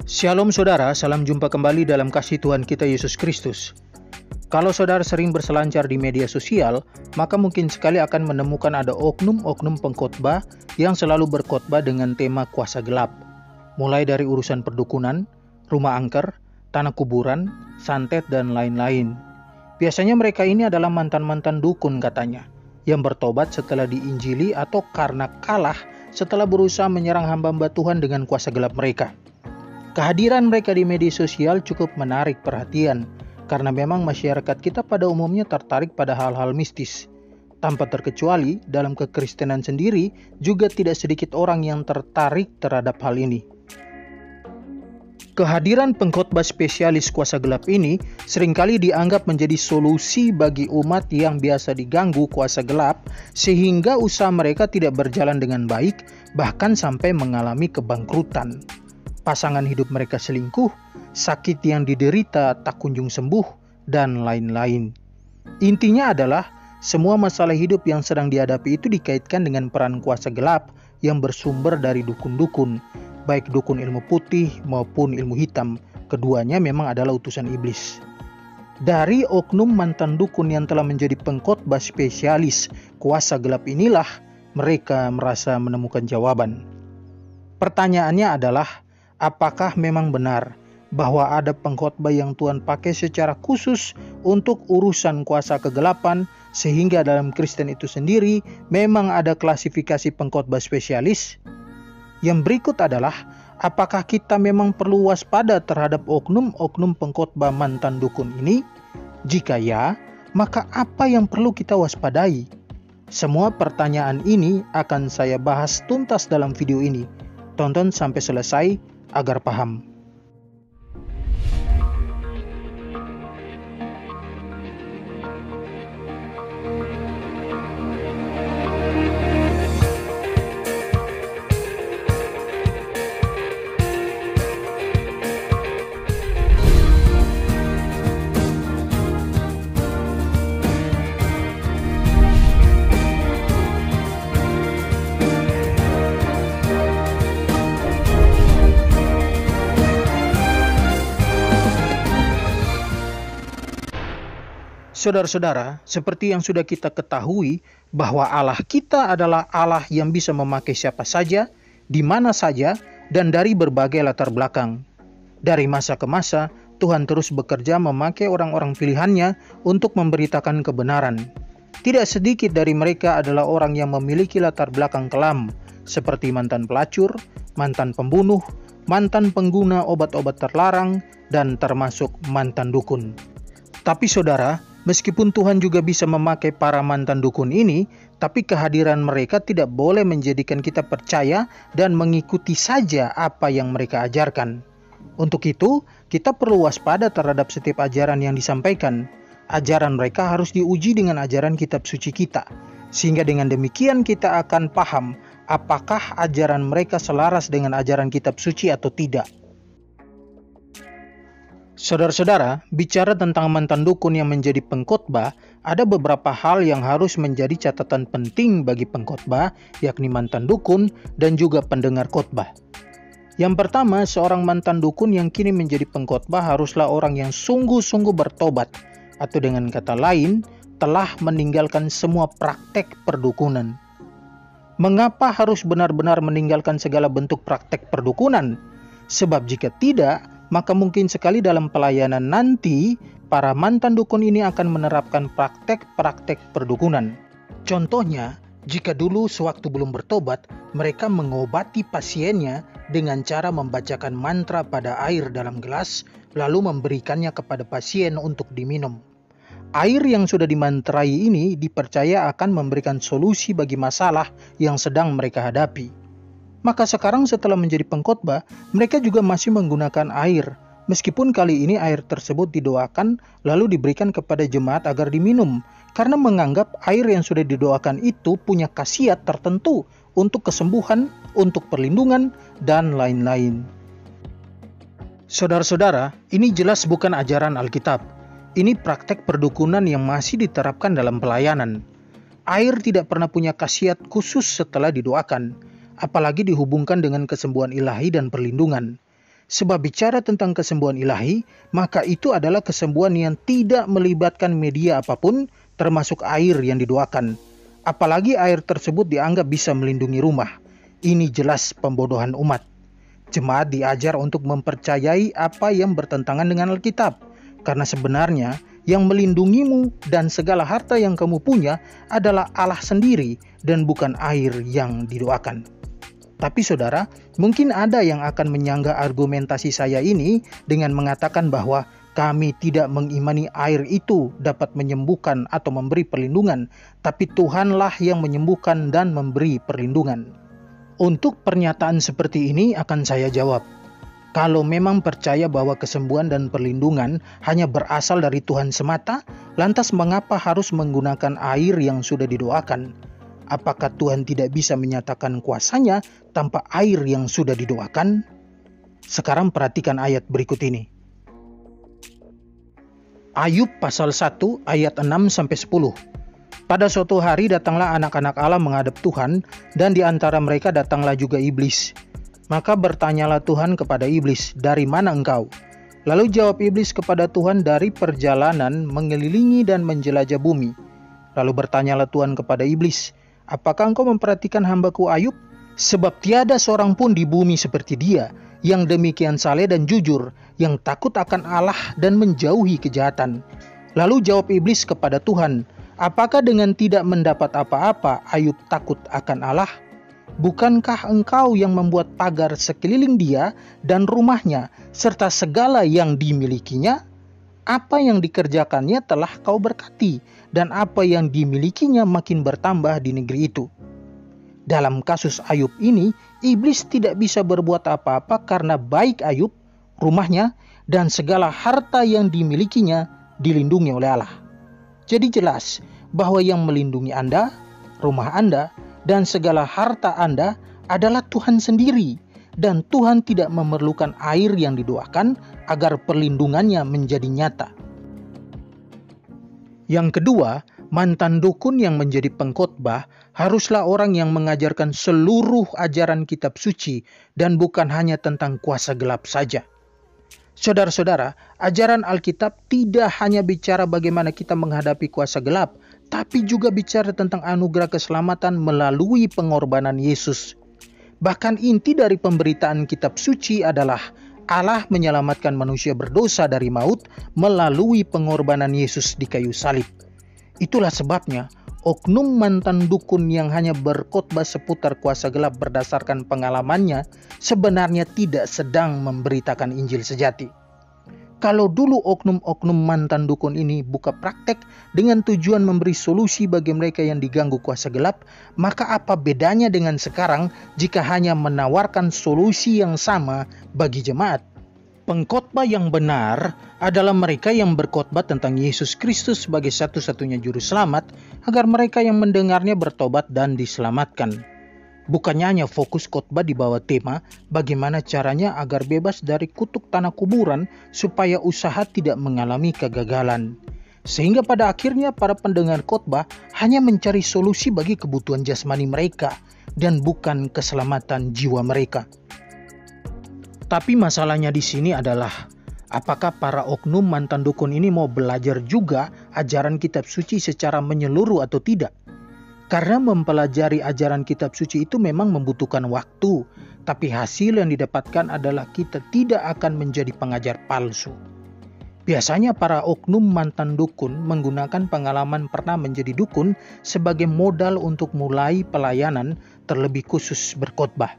Shalom saudara, salam jumpa kembali dalam kasih Tuhan kita Yesus Kristus. Kalau saudara sering berselancar di media sosial, maka mungkin sekali akan menemukan ada oknum-oknum pengkhotbah yang selalu berkhotbah dengan tema kuasa gelap. Mulai dari urusan perdukunan, rumah angker, tanah kuburan, santet, dan lain-lain. Biasanya mereka ini adalah mantan-mantan dukun katanya, yang bertobat setelah diinjili atau karena kalah setelah berusaha menyerang hamba-hamba Tuhan dengan kuasa gelap mereka. Kehadiran mereka di media sosial cukup menarik perhatian karena memang masyarakat kita pada umumnya tertarik pada hal-hal mistis. Tanpa terkecuali, dalam kekristenan sendiri juga tidak sedikit orang yang tertarik terhadap hal ini. Kehadiran pengkhotbah spesialis kuasa gelap ini seringkali dianggap menjadi solusi bagi umat yang biasa diganggu kuasa gelap sehingga usaha mereka tidak berjalan dengan baik, bahkan sampai mengalami kebangkrutan. Pasangan hidup mereka selingkuh, sakit yang diderita tak kunjung sembuh, dan lain-lain. Intinya adalah, semua masalah hidup yang sedang dihadapi itu dikaitkan dengan peran kuasa gelap yang bersumber dari dukun-dukun, baik dukun ilmu putih maupun ilmu hitam. Keduanya memang adalah utusan iblis. Dari oknum mantan dukun yang telah menjadi pengkhotbah spesialis kuasa gelap inilah, mereka merasa menemukan jawaban. Pertanyaannya adalah, apakah memang benar bahwa ada pengkhotbah yang Tuhan pakai secara khusus untuk urusan kuasa kegelapan, sehingga dalam Kristen itu sendiri memang ada klasifikasi pengkhotbah spesialis? Yang berikut adalah, apakah kita memang perlu waspada terhadap oknum-oknum pengkhotbah mantan dukun ini? Jika ya, maka apa yang perlu kita waspadai? Semua pertanyaan ini akan saya bahas tuntas dalam video ini. Tonton sampai selesai agar paham. Saudara-saudara, seperti yang sudah kita ketahui bahwa Allah kita adalah Allah yang bisa memakai siapa saja, di mana saja, dan dari berbagai latar belakang. Dari masa ke masa, Tuhan terus bekerja memakai orang-orang pilihannya untuk memberitakan kebenaran. Tidak sedikit dari mereka adalah orang yang memiliki latar belakang kelam, seperti mantan pelacur, mantan pembunuh, mantan pengguna obat-obat terlarang, dan termasuk mantan dukun. Tapi saudara, meskipun Tuhan juga bisa memakai para mantan dukun ini, tapi kehadiran mereka tidak boleh menjadikan kita percaya dan mengikuti saja apa yang mereka ajarkan. Untuk itu, kita perlu waspada terhadap setiap ajaran yang disampaikan. Ajaran mereka harus diuji dengan ajaran kitab suci kita, sehingga dengan demikian kita akan paham apakah ajaran mereka selaras dengan ajaran kitab suci atau tidak. Saudara-saudara, bicara tentang mantan dukun yang menjadi pengkhotbah, ada beberapa hal yang harus menjadi catatan penting bagi pengkhotbah, yakni mantan dukun dan juga pendengar khotbah. Yang pertama, seorang mantan dukun yang kini menjadi pengkhotbah haruslah orang yang sungguh-sungguh bertobat, atau dengan kata lain, telah meninggalkan semua praktek perdukunan. Mengapa harus benar-benar meninggalkan segala bentuk praktek perdukunan? Sebab jika tidak, maka mungkin sekali dalam pelayanan nanti, para mantan dukun ini akan menerapkan praktek-praktek perdukunan. Contohnya, jika dulu sewaktu belum bertobat, mereka mengobati pasiennya dengan cara membacakan mantra pada air dalam gelas, lalu memberikannya kepada pasien untuk diminum. Air yang sudah dimantrai ini dipercaya akan memberikan solusi bagi masalah yang sedang mereka hadapi. Maka sekarang setelah menjadi pengkhotbah, mereka juga masih menggunakan air. Meskipun kali ini air tersebut didoakan lalu diberikan kepada jemaat agar diminum. Karena menganggap air yang sudah didoakan itu punya khasiat tertentu untuk kesembuhan, untuk perlindungan, dan lain-lain. Saudara-saudara, ini jelas bukan ajaran Alkitab. Ini praktek perdukunan yang masih diterapkan dalam pelayanan. Air tidak pernah punya khasiat khusus setelah didoakan, apalagi dihubungkan dengan kesembuhan ilahi dan perlindungan. Sebab bicara tentang kesembuhan ilahi, maka itu adalah kesembuhan yang tidak melibatkan media apapun, termasuk air yang didoakan. Apalagi air tersebut dianggap bisa melindungi rumah. Ini jelas pembodohan umat. Jemaat diajar untuk mempercayai apa yang bertentangan dengan Alkitab. Karena sebenarnya yang melindungimu dan segala harta yang kamu punya adalah Allah sendiri dan bukan air yang didoakan. Tapi saudara, mungkin ada yang akan menyanggah argumentasi saya ini dengan mengatakan bahwa kami tidak mengimani air itu dapat menyembuhkan atau memberi perlindungan, tapi Tuhanlah yang menyembuhkan dan memberi perlindungan. Untuk pernyataan seperti ini akan saya jawab, kalau memang percaya bahwa kesembuhan dan perlindungan hanya berasal dari Tuhan semata, lantas mengapa harus menggunakan air yang sudah didoakan? Apakah Tuhan tidak bisa menyatakan kuasanya tanpa air yang sudah didoakan? Sekarang perhatikan ayat berikut ini. Ayub pasal 1 ayat 6-10. Pada suatu hari datanglah anak-anak Allah menghadap Tuhan, dan di antara mereka datanglah juga iblis. Maka bertanyalah Tuhan kepada iblis, "Dari mana engkau?" Lalu jawab iblis kepada Tuhan, "Dari perjalanan mengelilingi dan menjelajah bumi." Lalu bertanyalah Tuhan kepada iblis, "Apakah engkau memperhatikan hambaku Ayub? Sebab tiada seorang pun di bumi seperti dia, yang demikian saleh dan jujur, yang takut akan Allah dan menjauhi kejahatan." Lalu jawab iblis kepada Tuhan, "Apakah dengan tidak mendapat apa-apa Ayub takut akan Allah? Bukankah engkau yang membuat pagar sekeliling dia dan rumahnya, serta segala yang dimilikinya? Apa yang dikerjakannya telah kau berkati, dan apa yang dimilikinya makin bertambah di negeri itu." Dalam kasus Ayub ini, iblis tidak bisa berbuat apa-apa karena baik Ayub, rumahnya, dan segala harta yang dimilikinya dilindungi oleh Allah. Jadi jelas bahwa yang melindungi Anda, rumah Anda, dan segala harta Anda adalah Tuhan sendiri. Dan Tuhan tidak memerlukan air yang didoakan agar perlindungannya menjadi nyata. Yang kedua, mantan dukun yang menjadi pengkhotbah haruslah orang yang mengajarkan seluruh ajaran kitab suci dan bukan hanya tentang kuasa gelap saja. Saudara-saudara, ajaran Alkitab tidak hanya bicara bagaimana kita menghadapi kuasa gelap, tapi juga bicara tentang anugerah keselamatan melalui pengorbanan Yesus. Bahkan inti dari pemberitaan kitab suci adalah Allah menyelamatkan manusia berdosa dari maut melalui pengorbanan Yesus di kayu salib. Itulah sebabnya oknum mantan dukun yang hanya berkhotbah seputar kuasa gelap berdasarkan pengalamannya sebenarnya tidak sedang memberitakan Injil sejati. Kalau dulu oknum-oknum mantan dukun ini buka praktek dengan tujuan memberi solusi bagi mereka yang diganggu kuasa gelap, maka apa bedanya dengan sekarang jika hanya menawarkan solusi yang sama bagi jemaat? Pengkhotbah yang benar adalah mereka yang berkhotbah tentang Yesus Kristus sebagai satu-satunya juru selamat agar mereka yang mendengarnya bertobat dan diselamatkan. Bukannya hanya fokus khotbah di bawah tema bagaimana caranya agar bebas dari kutuk tanah kuburan supaya usaha tidak mengalami kegagalan. Sehingga pada akhirnya para pendengar khotbah hanya mencari solusi bagi kebutuhan jasmani mereka dan bukan keselamatan jiwa mereka. Tapi masalahnya di sini adalah apakah para oknum mantan dukun ini mau belajar juga ajaran kitab suci secara menyeluruh atau tidak? Karena mempelajari ajaran kitab suci itu memang membutuhkan waktu, tapi hasil yang didapatkan adalah kita tidak akan menjadi pengajar palsu. Biasanya para oknum mantan dukun menggunakan pengalaman pernah menjadi dukun sebagai modal untuk mulai pelayanan, terlebih khusus berkhotbah.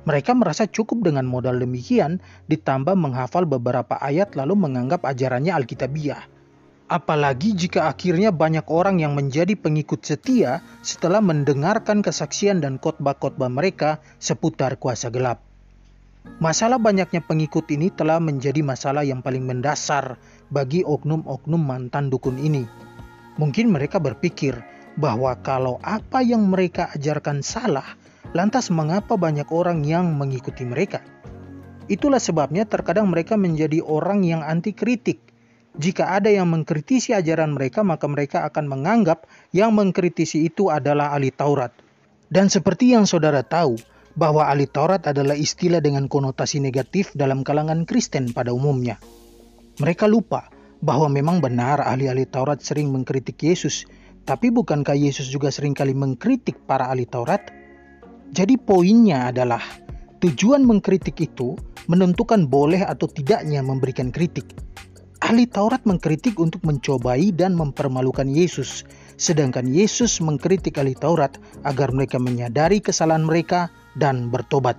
Mereka merasa cukup dengan modal demikian, ditambah menghafal beberapa ayat lalu menganggap ajarannya Alkitabiah. Apalagi jika akhirnya banyak orang yang menjadi pengikut setia setelah mendengarkan kesaksian dan khotbah-khotbah mereka seputar kuasa gelap. Masalah banyaknya pengikut ini telah menjadi masalah yang paling mendasar bagi oknum-oknum mantan dukun ini. Mungkin mereka berpikir bahwa kalau apa yang mereka ajarkan salah, lantas mengapa banyak orang yang mengikuti mereka? Itulah sebabnya terkadang mereka menjadi orang yang anti kritik. Jika ada yang mengkritisi ajaran mereka, maka mereka akan menganggap yang mengkritisi itu adalah ahli Taurat. Dan seperti yang saudara tahu, bahwa ahli Taurat adalah istilah dengan konotasi negatif dalam kalangan Kristen pada umumnya. Mereka lupa bahwa memang benar ahli-ahli Taurat sering mengkritik Yesus, tapi bukankah Yesus juga seringkali mengkritik para ahli Taurat? Jadi poinnya adalah tujuan mengkritik itu menentukan boleh atau tidaknya memberikan kritik. Ahli Taurat mengkritik untuk mencobai dan mempermalukan Yesus, sedangkan Yesus mengkritik ahli Taurat agar mereka menyadari kesalahan mereka dan bertobat.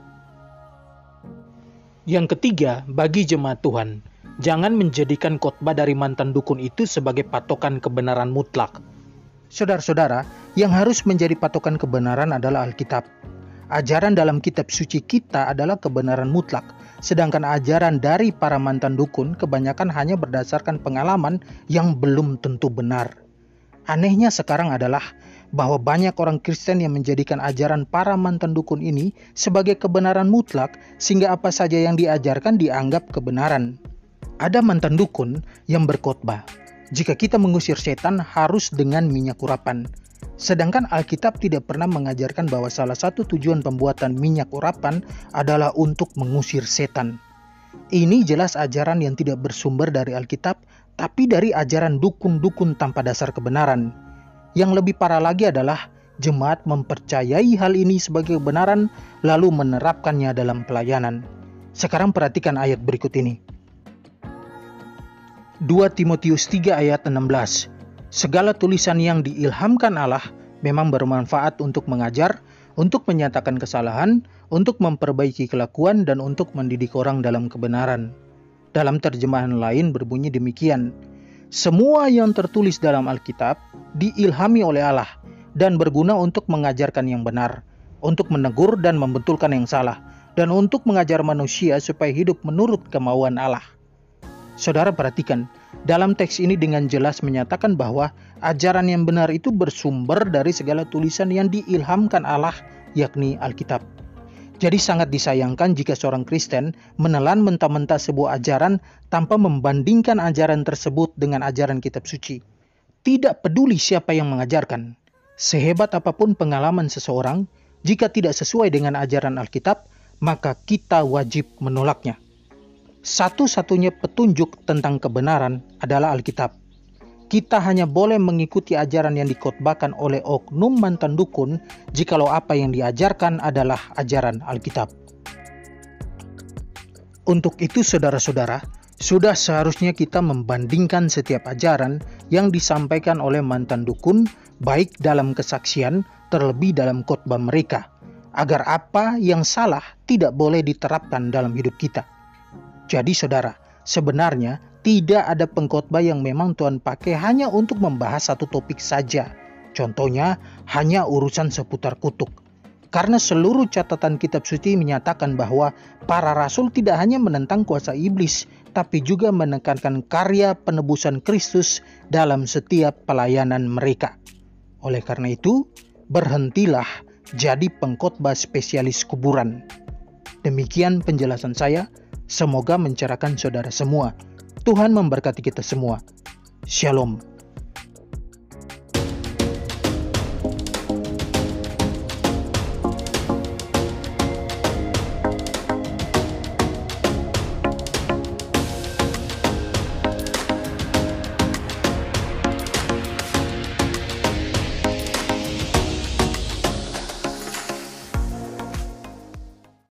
Yang ketiga, bagi jemaat Tuhan, jangan menjadikan khotbah dari mantan dukun itu sebagai patokan kebenaran mutlak. Saudara-saudara, yang harus menjadi patokan kebenaran adalah Alkitab. Ajaran dalam kitab suci kita adalah kebenaran mutlak, sedangkan ajaran dari para mantan dukun kebanyakan hanya berdasarkan pengalaman yang belum tentu benar. Anehnya sekarang adalah bahwa banyak orang Kristen yang menjadikan ajaran para mantan dukun ini sebagai kebenaran mutlak, sehingga apa saja yang diajarkan dianggap kebenaran. Ada mantan dukun yang berkhotbah, jika kita mengusir setan harus dengan minyak urapan. Sedangkan Alkitab tidak pernah mengajarkan bahwa salah satu tujuan pembuatan minyak urapan adalah untuk mengusir setan. Ini jelas ajaran yang tidak bersumber dari Alkitab, tapi dari ajaran dukun-dukun tanpa dasar kebenaran. Yang lebih parah lagi adalah jemaat mempercayai hal ini sebagai kebenaran lalu menerapkannya dalam pelayanan. Sekarang perhatikan ayat berikut ini. 2 Timotius 3 ayat 16. Segala tulisan yang diilhamkan Allah memang bermanfaat untuk mengajar, untuk menyatakan kesalahan, untuk memperbaiki kelakuan, dan untuk mendidik orang dalam kebenaran. Dalam terjemahan lain berbunyi demikian, semua yang tertulis dalam Alkitab diilhami oleh Allah dan berguna untuk mengajarkan yang benar, untuk menegur dan membetulkan yang salah, dan untuk mengajar manusia supaya hidup menurut kemauan Allah. Saudara perhatikan, dalam teks ini dengan jelas menyatakan bahwa ajaran yang benar itu bersumber dari segala tulisan yang diilhamkan Allah, yakni Alkitab. Jadi sangat disayangkan jika seorang Kristen menelan mentah-mentah sebuah ajaran tanpa membandingkan ajaran tersebut dengan ajaran kitab suci. Tidak peduli siapa yang mengajarkan. Sehebat apapun pengalaman seseorang, jika tidak sesuai dengan ajaran Alkitab, maka kita wajib menolaknya. Satu-satunya petunjuk tentang kebenaran adalah Alkitab. Kita hanya boleh mengikuti ajaran yang dikhotbahkan oleh oknum mantan dukun jikalau apa yang diajarkan adalah ajaran Alkitab. Untuk itu saudara-saudara, sudah seharusnya kita membandingkan setiap ajaran yang disampaikan oleh mantan dukun, baik dalam kesaksian terlebih dalam khotbah mereka, agar apa yang salah tidak boleh diterapkan dalam hidup kita. Jadi saudara, sebenarnya tidak ada pengkhotbah yang memang Tuhan pakai hanya untuk membahas satu topik saja. Contohnya, hanya urusan seputar kutuk. Karena seluruh catatan kitab suci menyatakan bahwa para rasul tidak hanya menentang kuasa iblis, tapi juga menekankan karya penebusan Kristus dalam setiap pelayanan mereka. Oleh karena itu, berhentilah jadi pengkhotbah spesialis kuburan. Demikian penjelasan saya, semoga mencerahkan saudara semua. Tuhan memberkati kita semua. Shalom.